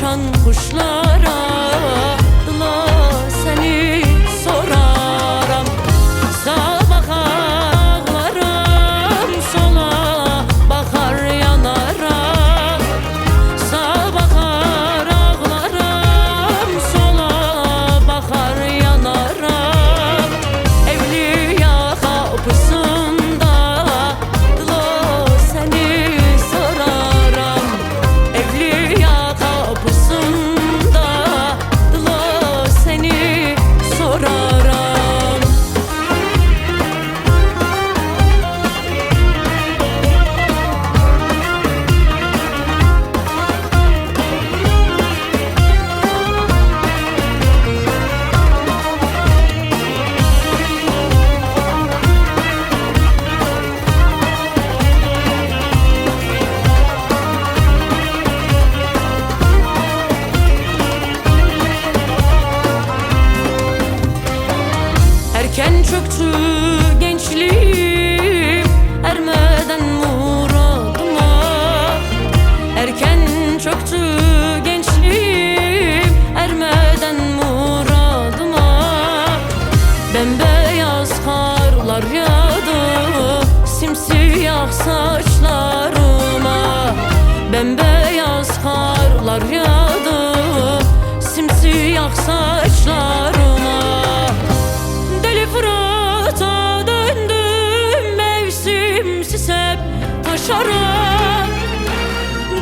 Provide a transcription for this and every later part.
uçan kuşlara dıla seni soraram. Sağa bakarım, sola bakar yanaram. Sağa bakar ağlarım, sola bakar yanaram. Evliya kapısında dıla seni soraram. Evliya kapısında dıla seni soraram. Erken çöktü gençliğim, ermeden muradıma. Erken çöktü gençliğim, ermeden muradıma. Bembeyaz karlar yağdı simsiyah saçlarıma. Bembeyaz karlar yağdı simsiyah saçlarıma. Deli Fırat'a döndüm, mevsimsiz hep taşarak.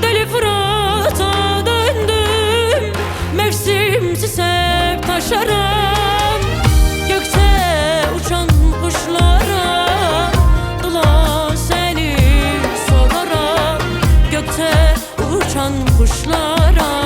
Deli Fırat'a döndüm, mevsimsiz hep taşarak. Gökte uçan kuşlara dıla seni sorarak. Gökte uçan kuşlara